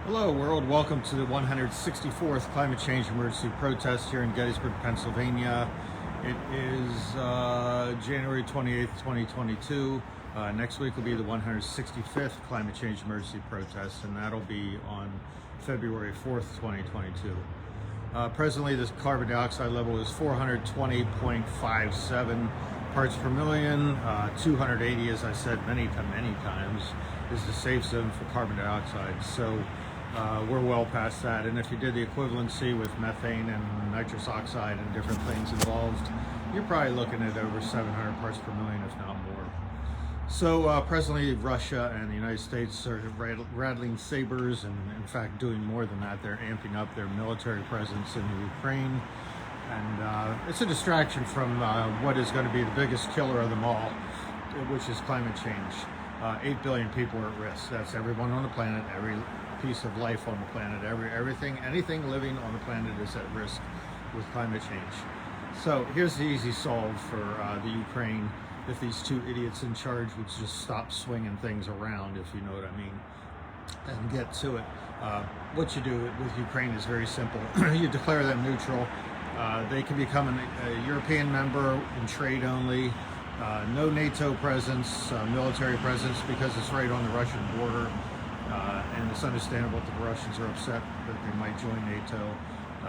Hello world, welcome to the 164th climate change emergency protest here in Gettysburg, Pennsylvania. It is January 28th, 2022. Next week will be the 165th climate change emergency protest, and that'll be on February 4th, 2022. Presently, this carbon dioxide level is 420.57 parts per million. 280, as I said many times, is the safe zone for carbon dioxide. So we're well past that. And if you did the equivalency with methane and nitrous oxide and different things involved, you're probably looking at over 700 parts per million, if not more. So presently, Russia and the United States are rattling sabers, and in fact doing more than that. They're amping up their military presence in Ukraine, and it's a distraction from what is going to be the biggest killer of them all, which is climate change. 8 billion people are at risk. That's everyone on the planet, every piece of life on the planet, anything living on the planet is at risk with climate change. So here's the easy solve for the Ukraine. If these two idiots in charge would just stop swinging things around, if you know what I mean, and get to it. What you do with Ukraine is very simple. You declare them neutral. They can become a European member in trade only. No NATO presence, military presence, because it's right on the Russian border. And it's understandable that the Russians are upset that they might join NATO.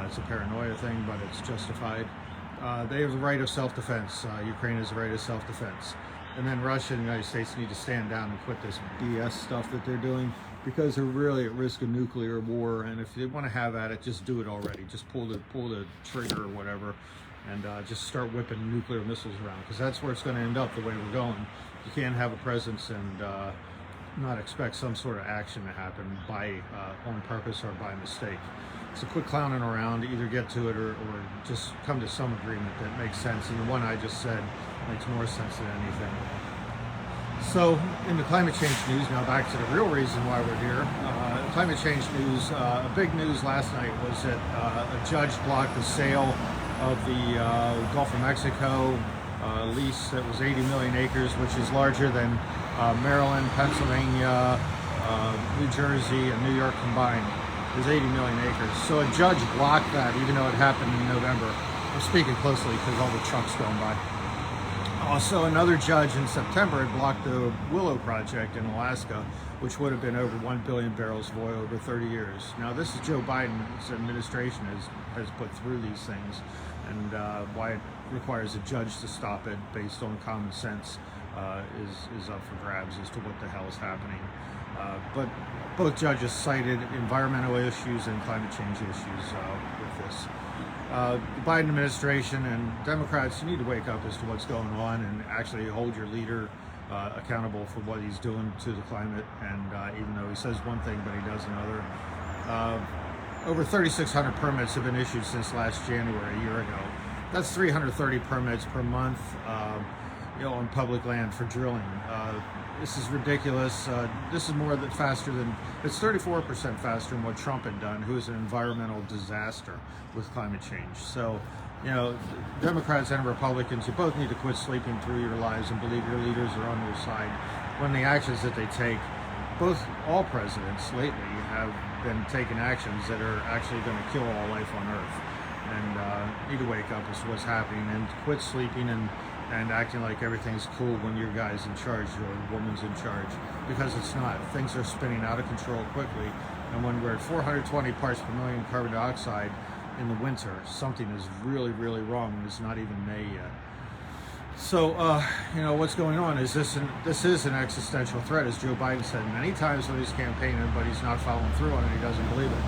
It's a paranoia thing, but it's justified. They have the right of self-defense. Ukraine has the right of self-defense. And then Russia and the United States need to stand down and quit this BS stuff that they're doing, because they're really at risk of nuclear war. And if they want to have at it, just do it already. Just pull the trigger or whatever, and just start whipping nuclear missiles around, because that's where it's going to end up the way we're going. You can't have a presence and not expect some sort of action to happen by on purpose or by mistake. So quit clowning around, either get to it or just come to some agreement that makes sense. And the one I just said makes more sense than anything. So in the climate change news, now back to the real reason why we're here. Climate change news, a big news last night was that a judge blocked the sale of the Gulf of Mexico lease that was 80 million acres, which is larger than Maryland, Pennsylvania, New Jersey, and New York combined. Is 80 million acres. So a judge blocked that, even though it happened in November. I'm speaking closely because all the trucks going by. Also, another judge in September had blocked the Willow project in Alaska, which would have been over 1 billion barrels of oil over 30 years. Now, this is Joe Biden's administration has put through these things, and why it requires a judge to stop it based on common sense is up for grabs as to what the hell is happening. But both judges cited environmental issues and climate change issues with this. The Biden administration and Democrats, you need to wake up as to what's going on and actually hold your leader accountable for what he's doing to the climate. And even though he says one thing, but he does another. Over 3,600 permits have been issued since last January, a year ago. That's 330 permits per month, on public land for drilling. This is ridiculous. This is faster than, it's 34% faster than what Trump had done, who is an environmental disaster with climate change. So, Democrats and Republicans, you both need to quit sleeping through your lives and believe your leaders are on your side when the actions that they take, all presidents lately have been taking actions that are actually going to kill all life on Earth. And need to wake up as to what's happening and quit sleeping and acting like everything's cool when your guy's in charge or woman's in charge, because it's not. Things are spinning out of control quickly, and when we're at 420 parts per million carbon dioxide in the winter, something is really, really wrong, and it's not even May yet. So, what's going on is this is an existential threat, as Joe Biden said many times when he's campaigning, but he's not following through on it. He doesn't believe it.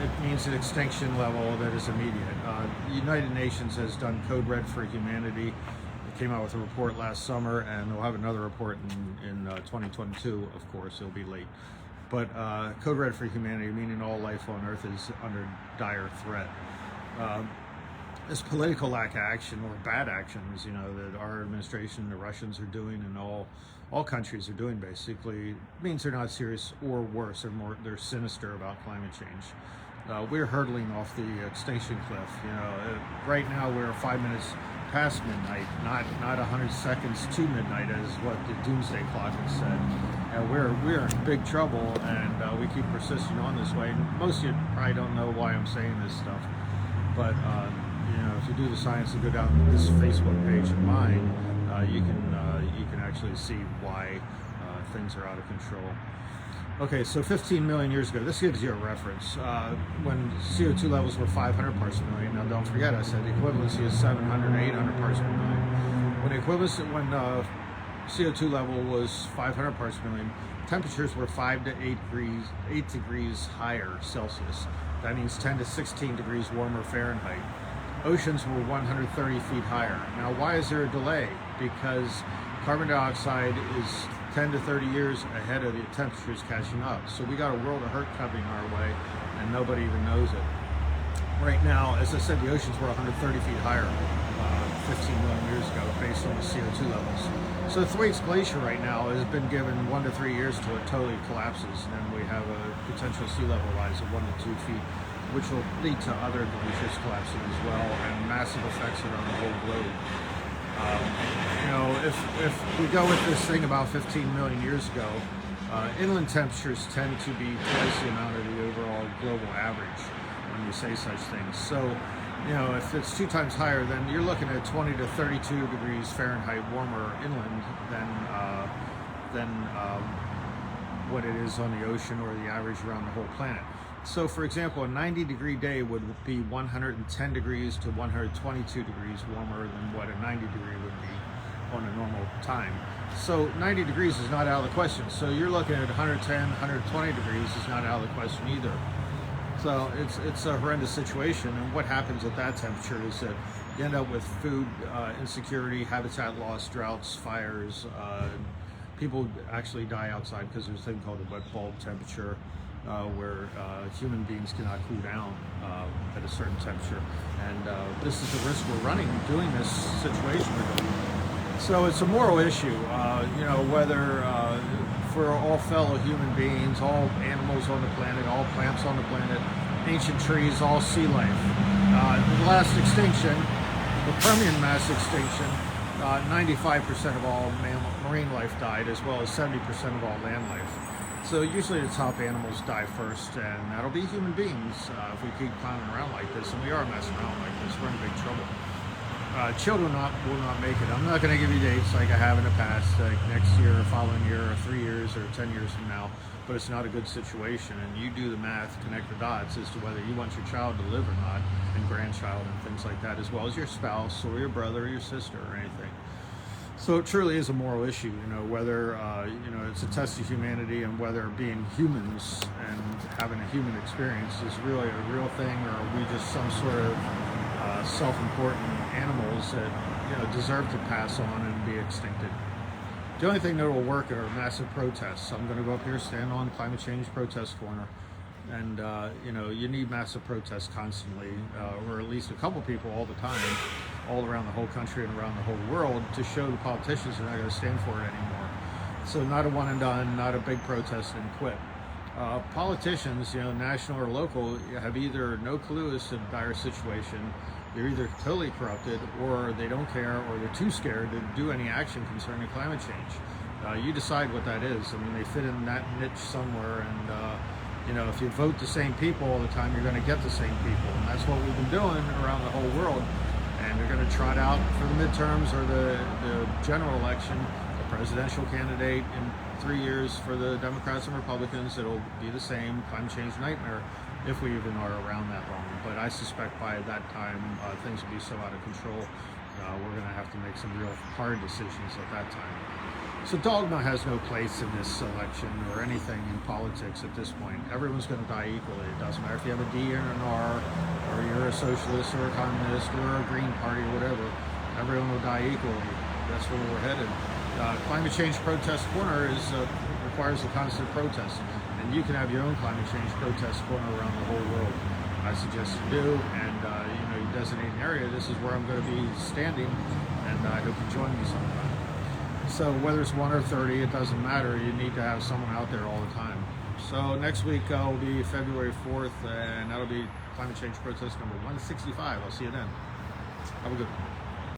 It means an extinction level that is immediate. The United Nations has done Code Red for Humanity. It came out with a report last summer, and they'll have another report in 2022, of course. It'll be late. But Code Red for Humanity, meaning all life on Earth is under dire threat. This political lack of action, or bad actions, that our administration, the Russians are doing, and all countries are doing, basically means they're not serious, or worse, they're sinister about climate change. We're hurtling off the extinction cliff. Right now we're 5 minutes past midnight, not 100 seconds to midnight, as what the doomsday clock has said. we're in big trouble, and we keep persisting on this way. And most of you probably don't know why I'm saying this stuff, but if you do the science and go down this Facebook page of mine, you can actually see why things are out of control. Okay, so 15 million years ago, this gives you a reference. When CO2 levels were 500 parts per million, now don't forget I said the equivalency is 700, 800 parts per million. When CO2 level was 500 parts per million, temperatures were 5 to 8 degrees higher Celsius. That means 10 to 16 degrees warmer Fahrenheit. Oceans were 130 feet higher. Now, why is there a delay? Because carbon dioxide is 10 to 30 years ahead of the temperatures catching up. So we got a world of hurt coming our way, and nobody even knows it. Right now, as I said, the oceans were 130 feet higher 15 million years ago based on the CO2 levels. So the Thwaites Glacier right now has been given 1 to 3 years till it totally collapses, and we have a potential sea level rise of 1 to 2 feet, which will lead to other glaciers collapsing as well, and massive effects around the whole globe. If we go with this thing about 15 million years ago, inland temperatures tend to be twice the amount of the overall global average when you say such things. So, if it's 2 times higher, then you're looking at 20 to 32 degrees Fahrenheit warmer inland than what it is on the ocean or the average around the whole planet. So, for example, a 90-degree day would be 110 degrees to 122 degrees warmer than what a 90-degree would be on a normal time. So 90 degrees is not out of the question. So you're looking at 110, 120 degrees is not out of the question either. So it's a horrendous situation, and what happens at that temperature is that you end up with food insecurity, habitat loss, droughts, fires. People actually die outside because there's a thing called the wet bulb temperature, where human beings cannot cool down at a certain temperature. And this is the risk we're running doing this situation we're doing. So it's a moral issue, whether for all fellow human beings, all animals on the planet, all plants on the planet, ancient trees, all sea life. The last extinction, the Permian mass extinction, 95% of all marine life died, as well as 70% of all land life. So usually the top animals die first, and that'll be human beings if we keep climbing around like this, and we are messing around like this. We're in big trouble. Children will not make it. I'm not going to give you dates like I have in the past, like next year, or following year, or 3 years, or 10 years from now, but it's not a good situation, and you do the math, connect the dots as to whether you want your child to live or not, and grandchild and things like that, as well as your spouse, or your brother, or your sister, or anything. So it truly is a moral issue, whether it's a test of humanity, and whether being humans and having a human experience is really a real thing, or are we just some sort of self-important animals that deserve to pass on and be extincted. The only thing that will work are massive protests. I'm going to go up here, stand on Climate Change Protest Corner, and you need massive protests constantly, or at least a couple people all the time, all around the whole country and around the whole world, to show the politicians they're not going to stand for it anymore. So not a one and done, not a big protest and quit. Politicians, national or local, have either no clue as to the dire situation. They're either totally corrupted, or they don't care, or they're too scared to do any action concerning climate change. You decide what that is. I mean, they fit in that niche somewhere, and if you vote the same people all the time, you're going to get the same people, and that's what we've been doing around the whole world. And they're going to trot out for the midterms or the general election a presidential candidate in 3 years for the Democrats and Republicans. It'll be the same climate change nightmare if we even are around that long. But I suspect by that time things will be so out of control, we're going to have to make some real hard decisions at that time. So dogma has no place in this election or anything in politics at this point. Everyone's going to die equally. It doesn't matter if you have a D or an R, or you're a socialist or a communist or a Green Party or whatever. Everyone will die equally. That's where we're headed. Climate Change Protest Corner requires a constant protest, and you can have your own climate change protest corner around the whole world. I suggest you do, and you designate an area. This is where I'm going to be standing, and I hope you join me sometime. So whether it's 1 or 30, it doesn't matter. You need to have someone out there all the time. So next week will be February 4th, and that'll be Climate Change Protest number 165. I'll see you then. Have a good one.